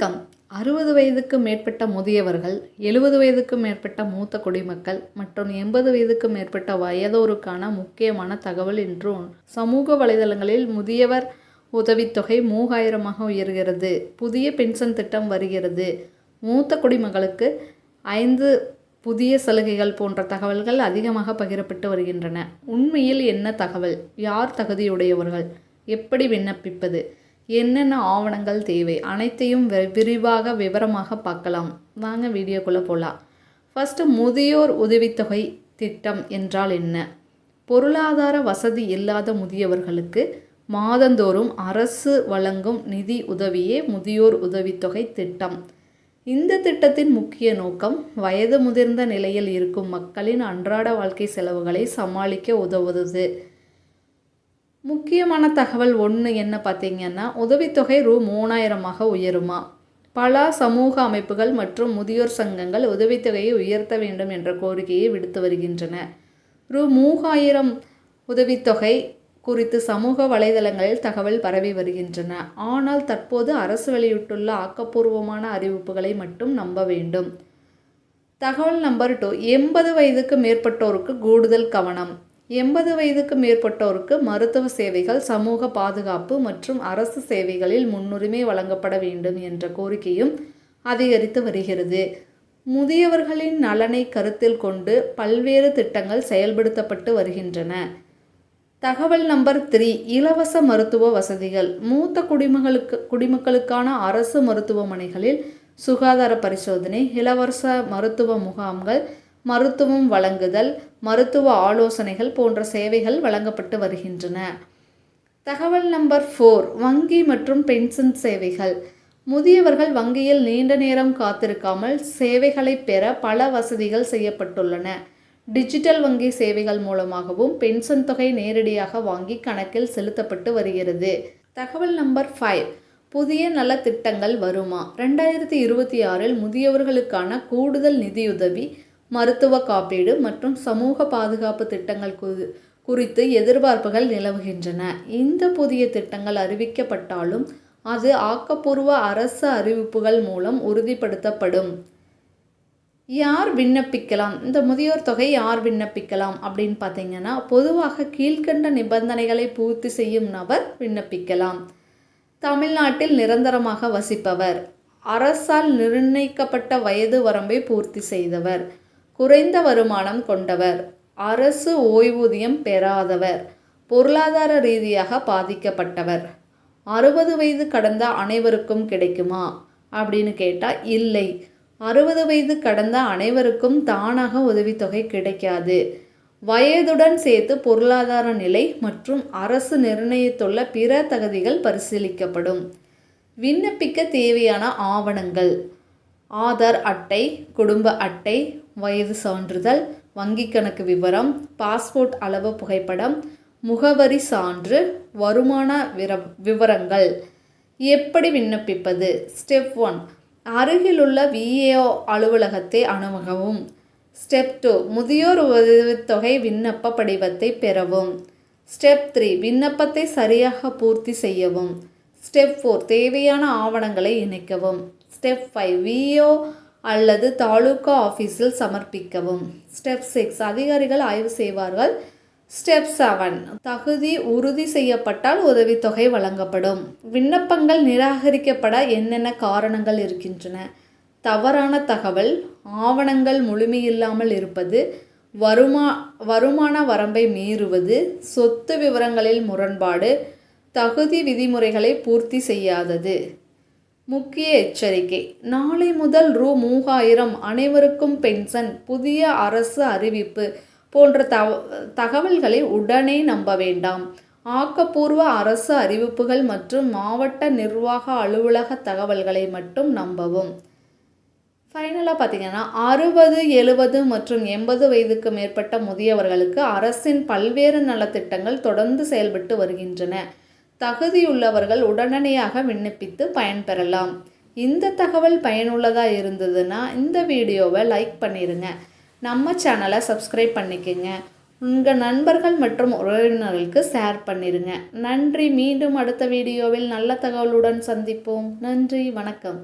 வணக்கம். 60 வயதுக்கு மேற்பட்ட முதியவர்கள், 70 வயதுக்கு மேற்பட்ட மூத்த குடிமக்கள் மற்றும் 80 வயதுக்கு மேற்பட்ட வயதோருக்கான முக்கியமான தகவல் இன்று சமூக வலைதளங்களில் முதியவர் உதவித்தொகை 3000ஆக உயர்கிறது. புதிய பென்ஷன் திட்டம் வருகிறது. மூத்த குடிமக்களுக்கு 5 புதிய சலுகைகள் போன்ற தகவல்கள் அதிகமாக பகிரப்பட்டு வருகின்றன. உண்மையில் என்ன தகவல்? யார் தகுதியுடையவர்கள்? எப்படி விண்ணப்பிப்பது? என்னென்ன ஆவணங்கள் தேவை? அனைத்தையும் விவரமாக பார்க்கலாம். வாங்க வீடியோக்குள்ளே போகலாம். ஃபஸ்ட்டு, முதியோர் உதவித்தொகை திட்டம் என்றால் என்ன? பொருளாதார வசதி இல்லாத முதியவர்களுக்கு மாதந்தோறும் அரசு வழங்கும் நிதி உதவியே முதியோர் உதவித்தொகை திட்டம். இந்த திட்டத்தின் முக்கிய நோக்கம் வயது முதிர்ந்த நிலையில் இருக்கும் மக்களின் அன்றாட வாழ்க்கை செலவுகளை சமாளிக்க உதவுவது. முக்கியமான தகவல் ஒன்று என்ன பார்த்தீங்கன்னா, உதவித்தொகை ரூ. 3000ஆக உயருமா? பல சமூக அமைப்புகள் மற்றும் முதியோர் சங்கங்கள் உதவித்தொகையை உயர்த்த வேண்டும் என்ற கோரிக்கையை விடுத்து வருகின்றன. ரூ. 3000 உதவித்தொகை குறித்து சமூக வலைதளங்களில் தகவல் பரவி வருகின்றன. ஆனால் தற்போது அரசு வெளியிட்டுள்ள ஆக்கப்பூர்வமான அறிவிப்புகளை மட்டும் நம்ப வேண்டும். தகவல் நம்பர் 2, 80 வயதுக்கு மேற்பட்டோருக்கு கூடுதல் கவனம். 80 வயதுக்கு மேற்பட்டோருக்கு மருத்துவ சேவைகள், சமூக பாதுகாப்பு மற்றும் அரசு சேவைகளில் முன்னுரிமை வழங்கப்பட வேண்டும் என்ற கோரிக்கையும் அதிகரித்து வருகிறது. முதியவர்களின் நலனை கருத்தில் கொண்டு பல்வேறு திட்டங்கள் செயல்படுத்தப்பட்டு வருகின்றன. தகவல் நம்பர் 3, இலவச மருத்துவ வசதிகள். மூத்த குடிமக்களுக்கான அரசு மருத்துவமனைகளில் சுகாதார பரிசோதனை, இலவச மருத்துவ முகாம்கள், மருத்துவம் வழங்குதல், மருத்துவ ஆலோசனைகள் போன்ற சேவைகள் வழங்கப்பட்டு வருகின்றன. தகவல் நம்பர் 4, வங்கி மற்றும் பென்ஷன் சேவைகள். முதியவர்கள் வங்கியில் நீண்ட நேரம் காத்திருக்காமல் சேவைகளை பெற பல வசதிகள் செய்யப்பட்டுள்ளன. டிஜிட்டல் வங்கி சேவைகள் மூலமாகவும் பென்ஷன் தொகை நேரடியாக வாங்கி கணக்கில் செலுத்தப்பட்டு வருகிறது. தகவல் நம்பர் 5, புதிய நல திட்டங்கள் வருமா? 2026இல் முதியவர்களுக்கான கூடுதல் நிதியுதவி, மருத்துவ காப்பீடு மற்றும் சமூக பாதுகாப்பு திட்டங்கள் குறித்து எதிர்பார்ப்புகள் நிலவுகின்றன. இந்த புதிய திட்டங்கள் அறிவிக்கப்பட்டாலும் அது ஆக்கப்பூர்வ அரசு அறிவிப்புகள் மூலம் உறுதிப்படுத்தப்படும். யார் விண்ணப்பிக்கலாம்? இந்த முதியோர் தொகை யார் விண்ணப்பிக்கலாம் அப்படின்னு பார்த்தீங்கன்னா, பொதுவாக கீழ்கண்ட நிபந்தனைகளை பூர்த்தி செய்யும் நபர் விண்ணப்பிக்கலாம். தமிழ்நாட்டில் நிரந்தரமாக வசிப்பவர், அரசால் நிர்ணயிக்கப்பட்ட வயது வரம்பை பூர்த்தி செய்தவர், குறைந்த வருமானம் கொண்டவர், அரசு ஓய்வூதியம் பெறாதவர், பொருளாதார ரீதியாக பாதிக்கப்பட்டவர். 60 வயது கடந்த அனைவருக்கும் கிடைக்குமா அப்படின்னு கேட்டால் இல்லை. 60 வயது கடந்த அனைவருக்கும் தானாக உதவித்தொகை கிடைக்காது. வயதுடன் சேர்த்து பொருளாதார நிலை மற்றும் அரசு நிர்ணயித்துள்ள பிற தகுதிகள் பரிசீலிக்கப்படும். விண்ணப்பிக்க தேவையான ஆவணங்கள்: ஆதார் அட்டை, குடும்ப அட்டை, வயது சான்றிதழ், வங்கி கணக்கு விவரம், பாஸ்போர்ட் அளவு புகைப்படம், முகவரி சான்று, வருமான விவரங்கள். எப்படி விண்ணப்பிப்பது? ஸ்டெப் 1, அருகிலுள்ள VAO அலுவலகத்தை அணுகவும். ஸ்டெப் 2, முதியோர் உதவித்தொகை விண்ணப்ப படிவத்தை பெறவும். ஸ்டெப் 3, விண்ணப்பத்தை சரியாக பூர்த்தி செய்யவும். ஸ்டெப் 4, தேவையான ஆவணங்களை இணைக்கவும். ஸ்டெப் 5, VAO அல்லது தாலுகா ஆஃபீஸில் சமர்ப்பிக்கவும். ஸ்டெப் 6, அதிகாரிகள் ஆய்வு செய்வார்கள். ஸ்டெப் 7, தகுதி உறுதி செய்யப்பட்டால் உதவித்தொகை வழங்கப்படும். விண்ணப்பங்கள் நிராகரிக்கப்பட என்னென்ன காரணங்கள் இருக்கின்றன? தவறான தகவல், ஆவணங்கள் முழுமையில்லாமல் இருப்பது, வருமான வரம்பை மீறுவது, சொத்து விவரங்களில் முரண்பாடு, தகுதி விதிமுறைகளை பூர்த்தி செய்யாதது. முக்கிய எச்சரிக்கை: நாளை முதல் ரூ. 3000 அனைவருக்கும் பென்ஷன், புதிய அரசு அறிவிப்பு போன்ற தகவல்களை உடனே நம்ப வேண்டாம். ஆக்கப்பூர்வ அரசு அறிவிப்புகள் மற்றும் மாவட்ட நிர்வாக அலுவலக தகவல்களை மட்டும் நம்பவும். ஃபைனலாக பார்த்தீங்கன்னா, 60, 70 மற்றும் 80 வயதுக்கு மேற்பட்ட முதியவர்களுக்கு அரசின் பல்வேறு நலத்திட்டங்கள் தொடர்ந்து செயல்பட்டு வருகின்றன. தகுதியுள்ளவர்கள் உடனடியாக விண்ணப்பித்து பயன்பெறலாம். இந்த தகவல் பயனுள்ளதாக இருந்ததுன்னா இந்த வீடியோவை லைக் பண்ணிடுங்க. நம்ம சேனலை சப்ஸ்கிரைப் பண்ணிக்கோங்க. உங்கள் நண்பர்கள் மற்றும் உறவினர்களுக்கு ஷேர் பண்ணிடுங்க. நன்றி. மீண்டும் அடுத்த வீடியோவில் நல்ல தகவலுடன் சந்திப்போம். நன்றி, வணக்கம்.